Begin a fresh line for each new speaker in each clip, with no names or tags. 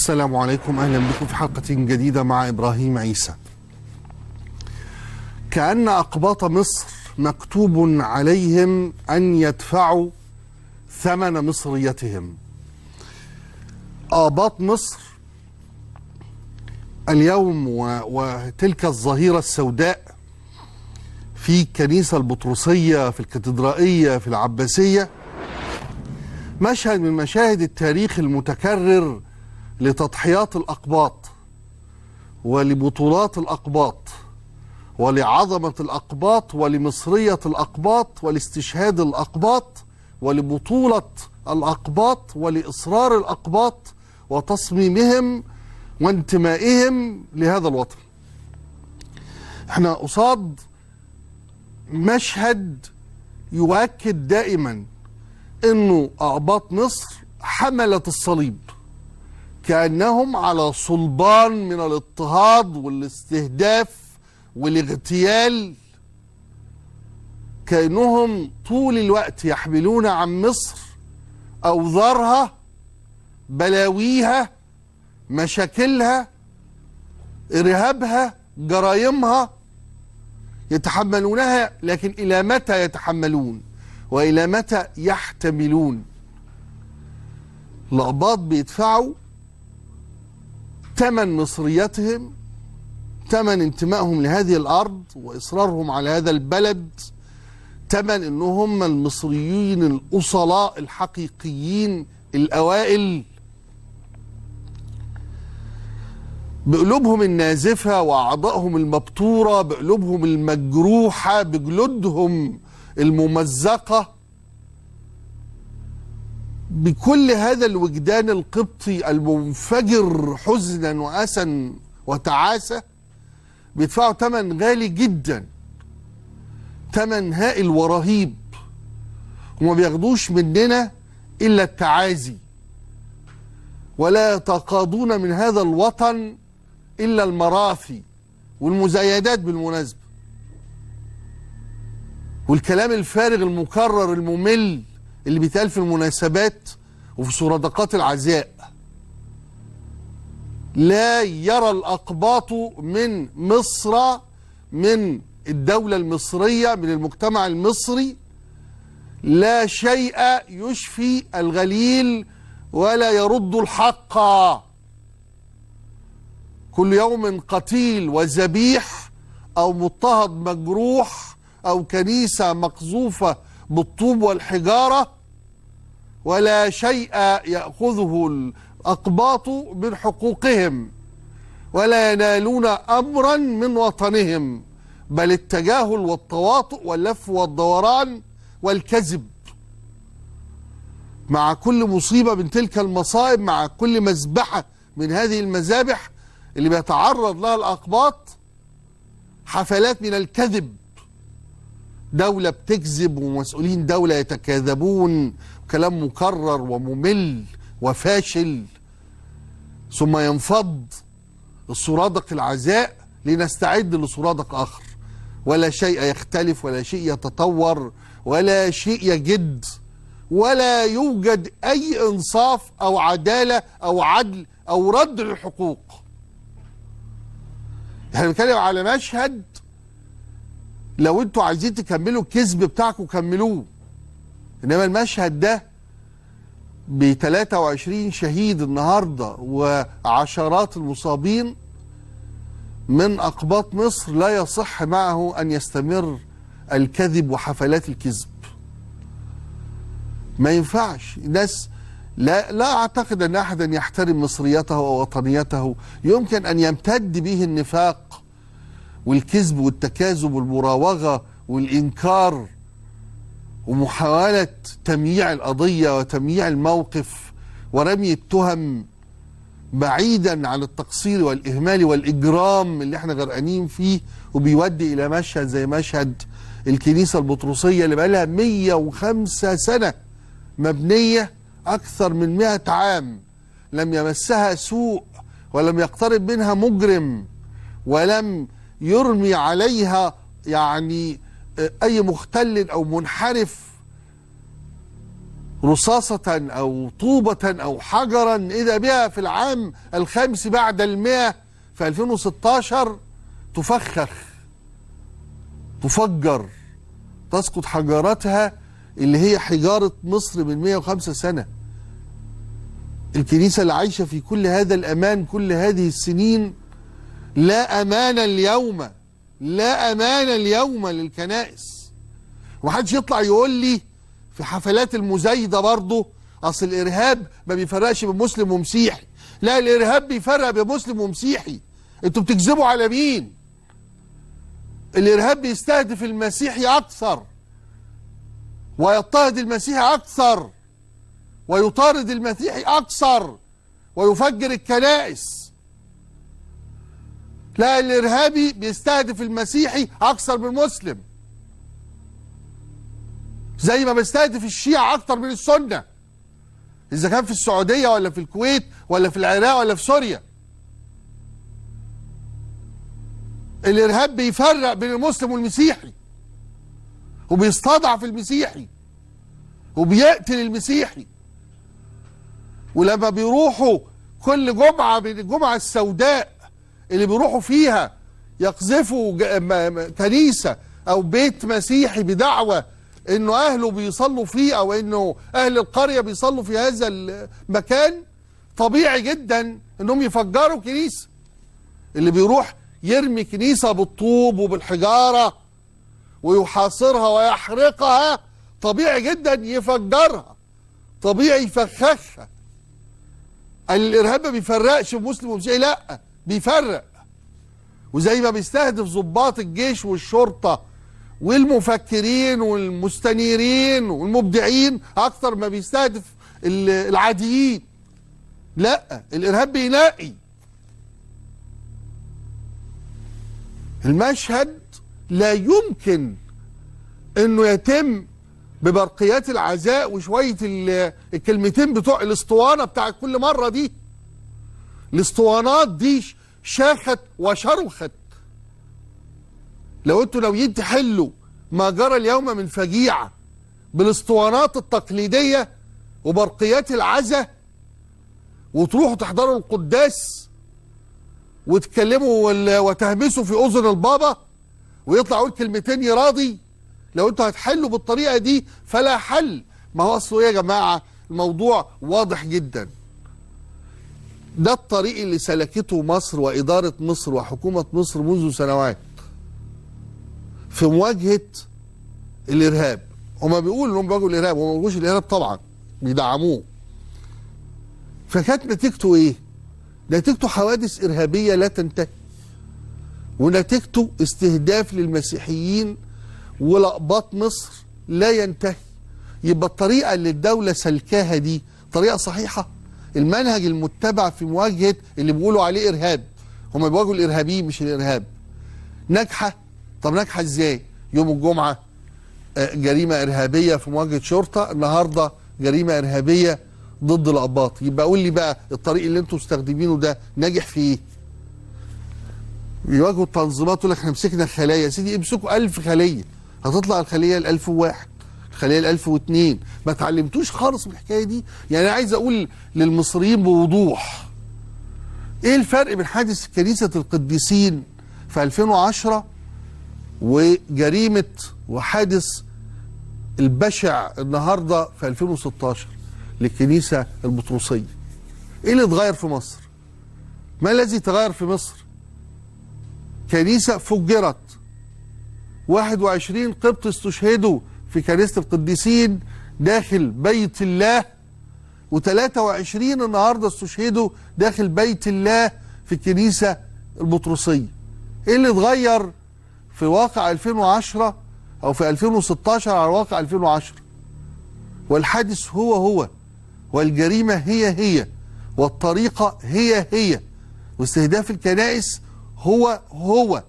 السلام عليكم، أهلا بكم في حلقة جديدة مع إبراهيم عيسى. كأن أقباط مصر مكتوب عليهم أن يدفعوا ثمن مصريتهم. آباط مصر اليوم وتلك الظهيرة السوداء في الكنيسة البطرسية، في الكاتدرائية، في العباسية، مشهد من مشاهد التاريخ المتكرر لتضحيات الأقباط ولبطولات الأقباط ولعظمة الأقباط ولمصرية الأقباط ولاستشهاد الأقباط ولبطولة الأقباط ولإصرار الأقباط وتصميمهم وانتمائهم لهذا الوطن. احنا قصاد مشهد يؤكد دائما انه أقباط مصر حملت الصليب، كأنهم على صلبان من الاضطهاد والاستهداف والاغتيال، كأنهم طول الوقت يحملون عن مصر أوزارها، بلاويها، مشاكلها، إرهابها، جرائمها، يتحملونها. لكن إلى متى يتحملون وإلى متى يحتملون؟ الأقباط بيدفعوا ثمن مصريتهم، ثمن انتمائهم لهذه الأرض وإصرارهم على هذا البلد، ثمن أنهم المصريين الأصلاء الحقيقيين الأوائل، بقلوبهم النازفة وأعضائهم المبتورة، بقلوبهم المجروحة، بجلودهم الممزقة، بكل هذا الوجدان القبطي المنفجر حزنا وأسا وتعاسة، بيدفعوا ثمن غالي جدا، ثمن هائل ورهيب، وما بياخدوش مننا إلا التعازي، ولا يتقاضون من هذا الوطن إلا المراثي والمزايدات بالمناسبة، والكلام الفارغ المكرر الممل اللي بيتقال في المناسبات وفي سرادقات العزاء. لا يرى الأقباط من مصر، من الدولة المصرية، من المجتمع المصري، لا شيء يشفي الغليل ولا يرد الحق. كل يوم قتيل وذبيح أو مضطهد مجروح أو كنيسة مقذوفة بالطوب والحجارة، ولا شيء يأخذه الأقباط من حقوقهم، ولا ينالون أمرا من وطنهم، بل التجاهل والتواطؤ واللف والدوران والكذب. مع كل مصيبة من تلك المصائب، مع كل مذبحة من هذه المذابح اللي بيتعرض لها الأقباط، حفلات من الكذب، دولة بتكذب ومسؤولين دولة يتكاذبون، كلام مكرر وممل وفاشل، ثم ينفض السرادق العزاء لنستعد لسرادق آخر. ولا شيء يختلف، ولا شيء يتطور، ولا شيء يجد، ولا يوجد أي إنصاف أو عدالة أو عدل أو رد للحقوق. احنا بنتكلم على مشهد لو انتوا عايزين تكملوا الكذب بتاعكم كملوه، انما المشهد ده ب 23 شهيد النهارده وعشرات المصابين من أقباط مصر لا يصح معه أن يستمر الكذب وحفلات الكذب. ما ينفعش. الناس لا أعتقد أن أحدا يحترم مصريته ووطنيته يمكن أن يمتد به النفاق والكذب والتكاذب والمراوغة والإنكار ومحاولة تمييع القضية وتمييع الموقف ورمي التهم بعيدا عن التقصير والإهمال والإجرام اللي احنا غرقانين فيه، وبيودي إلى مشهد زي مشهد الكنيسة البطرسية اللي بقالها 105 سنة مبنية، أكثر من 100 عام، لم يمسها سوء ولم يقترب منها مجرم ولم يرمي عليها يعني أي مختل أو منحرف رصاصة أو طوبة أو حجرا إذا بها في العام الخامس بعد 100 في 2016 تفخخ، تفجر، تسقط حجاراتها اللي هي حجارة مصر من 105 سنة. الكنيسة اللي عايشة في كل هذا الأمان كل هذه السنين، لا أمان اليوم، لا أمان اليوم للكنائس. ومحدش يطلع يقول لي في حفلات المزايدة برضه أصل الإرهاب ما بيفرقش بين مسلم ومسيحي. لا، الإرهاب بيفرق بين مسلم ومسيحي. انتوا بتكذبوا على مين؟ الإرهاب بيستهدف المسيحي أكثر، ويضطهد المسيحي أكثر، ويطارد المسيحي أكثر، ويفجر الكنائس. لا، الإرهابي بيستهدف المسيحي أكثر من المسلم، زي ما بيستهدف الشيعة أكثر من السنة، إذا كان في السعودية ولا في الكويت ولا في العراق ولا في سوريا. الإرهاب بيفرق بين المسلم والمسيحي، وبيستضعف المسيحي، وبيقتل المسيحي. ولما بيروحوا كل جمعة من الجمعة السوداء اللي بيروحوا فيها يقذفوا كنيسة أو بيت مسيحي بدعوة إنه أهله بيصلوا فيه أو إنه أهل القرية بيصلوا في هذا المكان، طبيعي جدا إنهم يفجروا كنيسة. اللي بيروح يرمي كنيسة بالطوب وبالحجارة ويحاصرها ويحرقها طبيعي جدا يفجرها، طبيعي يفخخها. الإرهاب ما بيفرقش مسلم ومسيحي، لا بيفرق. وزي ما بيستهدف ضباط الجيش والشرطة والمفكرين والمستنيرين والمبدعين أكثر ما بيستهدف العاديين. لا، الإرهاب بينقي. المشهد لا يمكن انه يتم ببرقيات العزاء وشوية الكلمتين بتوع الاسطوانة بتاع كل مرة دي. الاسطوانات دي شاخت وشرخت. لو انتوا ناويين تحلوا ما جرى اليوم من فجيعة بالاسطوانات التقليدية وبرقيات العزاء، وتروحوا تحضروا القداس وتكلموا وتهمسوا في أذن البابا ويطلع يقول كلمتين يراضي، لو انتوا هتحلوا بالطريقة دي فلا حل. ما هو أصله يا جماعة الموضوع واضح جدا. ده الطريق اللي سلكته مصر وإدارة مصر وحكومة مصر منذ سنوات في مواجهة الإرهاب. هما بيقولوا انهم بيواجهوا الإرهاب، هما ما بيواجهوش الإرهاب طبعا، بيدعموه. فكانت نتيجته ايه؟ نتيجته حوادث إرهابية لا تنتهي، ونتيجته استهداف للمسيحيين ولقباط مصر لا ينتهي. يبقى الطريقة اللي الدولة سلكاها دي طريقة صحيحة؟ المنهج المتبع في مواجهة اللي بيقولوا عليه إرهاب، هم بيواجهوا الإرهابيين مش الإرهاب، ناجحة؟ طب ناجحة إزاي؟ يوم الجمعة جريمة إرهابية في مواجهة شرطة، النهاردة جريمة إرهابية ضد الأقباط. يبقى قول لي بقى الطريق اللي انتوا مستخدمينه ده ناجح في ايه؟ بيواجهوا التنظيمات يقول لك احنا مسكنا خلايا. يا سيدي امسكوا 1000 خلية، هتطلع الخلية ال1001، الخلية ال1002. ما اتعلمتوش خالص من الحكاية دي؟ يعني انا عايز اقول للمصريين بوضوح ايه الفرق بين حادث كنيسة القديسين في 2010 وجريمة وحادث البشع النهاردة في 2016 للكنيسة البطرسية. ايه اللي اتغير في مصر؟ ما الذي تغير في مصر؟ كنيسة فجرت، 21 قبط استشهدوا في كنيسة القديسين داخل بيت الله، و23 النهاردة استشهدوا داخل بيت الله في الكنيسة البطرسية. ايه اللي اتغير في واقع 2010 او في 2016 على واقع 2010؟ والحادث هو والجريمة هي والطريقة هي واستهداف الكنائس هو.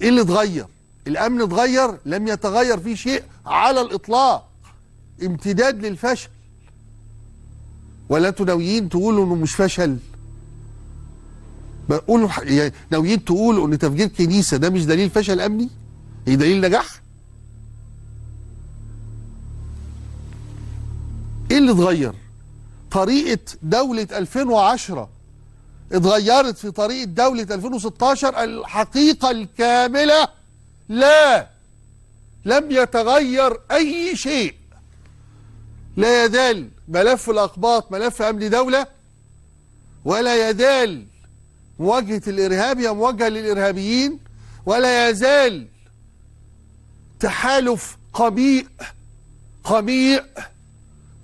ايه اللي اتغير؟ الامن اتغير؟ لم يتغير فيه شيء على الاطلاق، امتداد للفشل. ولا انتوا ناويين تقولوا انه مش فشل؟ بقولوا يعني ناويين تقولوا ان تفجير كنيسة ده مش دليل فشل امني؟ ايه دليل نجاح؟ ايه اللي اتغير؟ طريقة دولة 2010 اتغيرت في طريقة دولة 2016؟ الحقيقة الكاملة لا، لم يتغير أي شيء. لا يزال ملف الأقباط ملف أمن دولة، ولا يزال مواجهة الإرهاب هي مواجهة للإرهابيين، ولا يزال تحالف قميء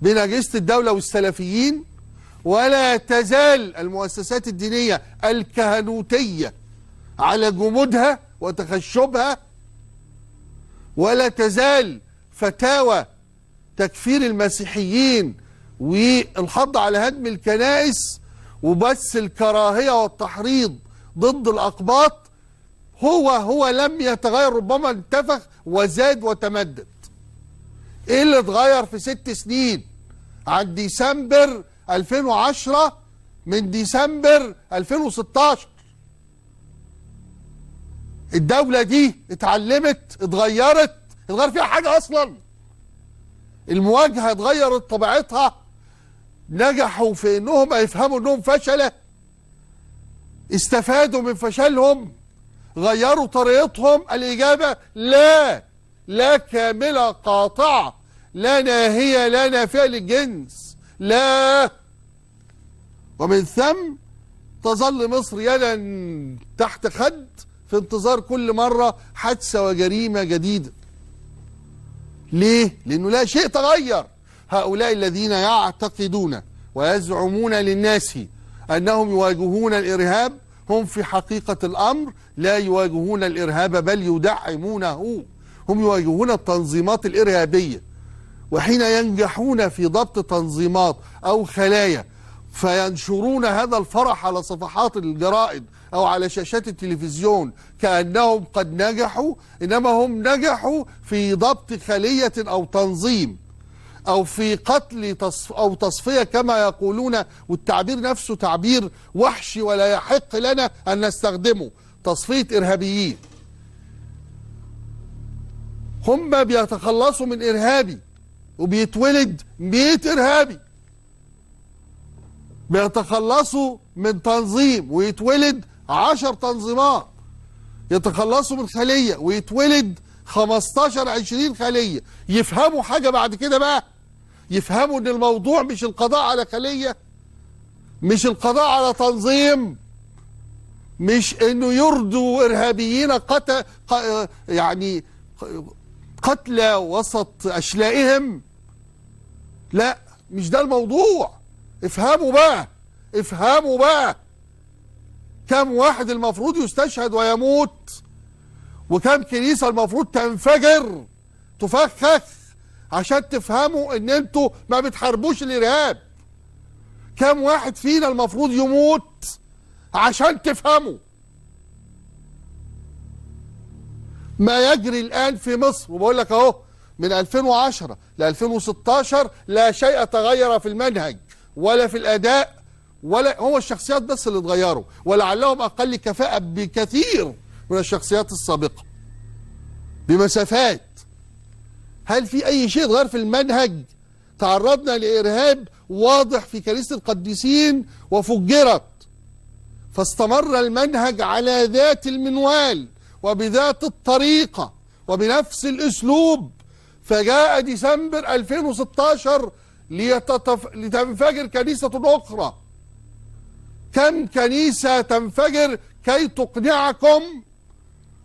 بين أجهزة الدولة والسلفيين، ولا تزال المؤسسات الدينية الكهنوتية على جمودها وتخشبها، ولا تزال فتاوى تكفير المسيحيين والحض على هدم الكنائس وبث الكراهية والتحريض ضد الأقباط هو لم يتغير، ربما انتفخ وزاد وتمدد. ايه اللي اتغير في 6 سنين عن ديسمبر 2010 من ديسمبر 2016؟ الدولة دي اتعلمت، اتغير فيها حاجة اصلا؟ المواجهة اتغيرت طبيعتها؟ نجحوا في انهم يفهموا انهم فشلة؟ استفادوا من فشلهم؟ غيروا طريقتهم؟ الإجابة لا، لا كاملة قاطعة، لا ناهية لا نافية للجنس، لا. ومن ثم تظل مصر يدا تحت خد في انتظار كل مرة حادثة وجريمة جديدة. ليه؟ لأنه لا شيء تغير. هؤلاء الذين يعتقدون ويزعمون للناس أنهم يواجهون الإرهاب هم في حقيقة الأمر لا يواجهون الإرهاب بل يدعمونه، هم يواجهون التنظيمات الإرهابية. وحين ينجحون في ضبط تنظيمات أو خلايا فينشرون هذا الفرح على صفحات الجرائد أو على شاشات التلفزيون كأنهم قد نجحوا، إنما هم نجحوا في ضبط خلية أو تنظيم أو في قتل أو تصفية كما يقولون، والتعبير نفسه تعبير وحشي ولا يحق لنا أن نستخدمه، تصفية إرهابيين. هم بيتخلصوا من إرهابي وبيتولد 100 إرهابي، بيتخلصوا من تنظيم ويتولد 10 تنظيمات، يتخلصوا من خلية ويتولد 15-20 خلية. يفهموا حاجة بعد كده بقى؟ يفهموا ان الموضوع مش القضاء على خلية، مش القضاء على تنظيم، مش انه يردوا ارهابيين يعني قتلى وسط اشلائهم. لا، مش ده الموضوع. افهموا بقى، افهموا بقى كم واحد المفروض يستشهد ويموت، وكم كنيسة المفروض تنفجر تفخخ عشان تفهموا ان انتوا ما بتحاربوش الارهاب. كم واحد فينا المفروض يموت عشان تفهموا. ما يجري الان في مصر، وبقول لك اهو من 2010 ل 2016 لا شيء تغير في المنهج ولا في الاداء، ولا هو الشخصيات بس اللي اتغيروا، ولعلهم اقل كفاءة بكثير من الشخصيات السابقة بمسافات. هل في أي شيء اتغير في المنهج؟ تعرضنا لإرهاب واضح في كنيسة القديسين وفجرت، فاستمر المنهج على ذات المنوال وبذات الطريقة وبنفس الأسلوب، فجاء ديسمبر 2016 لتنفجر كنيسة أخرى. كم كنيسة تنفجر كي تقنعكم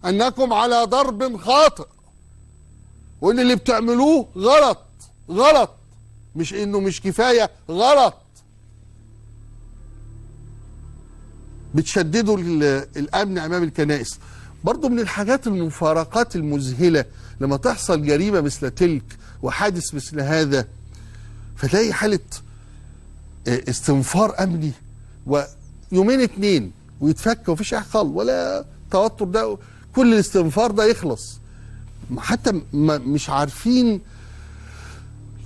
أنكم على ضرب خاطئ وإن اللي بتعملوه غلط، مش إنه مش كفاية، غلط. بتشددوا الأمن أمام الكنائس. برضو من الحاجات المفارقات المذهلة لما تحصل جريمة مثل تلك وحادث مثل هذا، فتلاقي حالة استنفار أمني ويومين 2 ويتفك ومفيش أي خالص ولا توتر، ده كل الاستنفار ده يخلص. حتى مش عارفين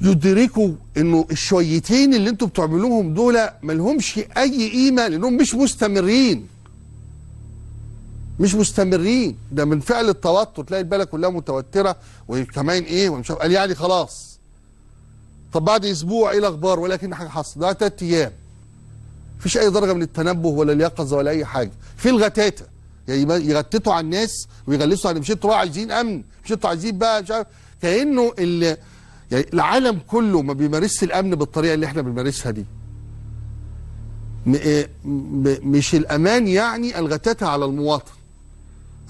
يدركوا انه الشويتين اللي انتوا بتعملوهم دول ملهمش اي قيمه، لانهم مش مستمرين. ده من فعل التوتر، تلاقي البلد كلها متوتره وكمان ايه ومش قال يعني خلاص. طب بعد اسبوع ايه الاخبار؟ ولكن حاجه حصل ده 3 ايام، مفيش اي درجه من التنبه ولا اليقظه ولا اي حاجه. في الغتاته، يعني يغتتوا على الناس ويغلسوا على، مش انتوا بقى عايزين امن، مش انتوا عايزين بقى مش عارف، كانه يعني العالم كله ما بيمارسش الامن بالطريقه اللي احنا بنمارسها دي. مش الامان يعني الغتاتة على المواطن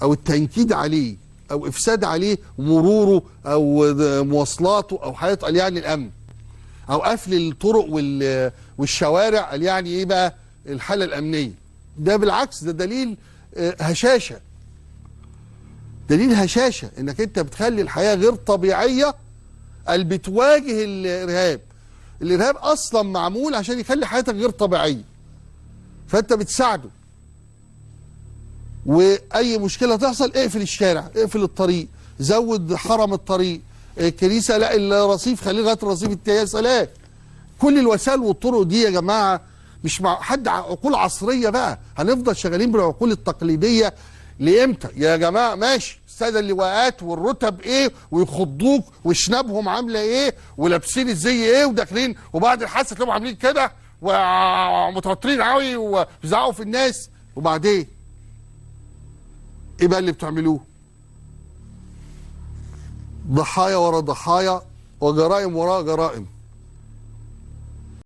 او التنكيد عليه او افساد عليه مروره او مواصلاته او حياته، قال يعني الامن، او قفل الطرق والشوارع قال يعني ايه بقى الحاله الامنيه. ده بالعكس، ده دليل هشاشه، دليل هشاشه انك انت بتخلي الحياه غير طبيعيه، قال بتواجه الارهاب. الارهاب اصلا معمول عشان يخلي حياتك غير طبيعيه، فانت بتساعده. واي مشكله تحصل اقفل الشارع، اقفل الطريق، زود حرم الطريق، الكنيسه لا الرصيف خليه لغايه الرصيف التاني، يا سلام. كل الوسائل والطرق دي يا جماعه مش مع حد عقول عصريه بقى، هنفضل شغالين بالعقول التقليديه لامتى يا جماعه؟ ماشي، الساده اللواءات والرتب ايه ويخضوك وشنبهم عامله ايه ولابسين الزي ايه وداخلين، وبعد الحادثه تلاقيهم عاملين كده ومتوترين قوي وبيزعقوا في الناس، وبعدين ايه بقى اللي بتعملوه؟ ضحايا ورا ضحايا وجرائم وراء جرائم.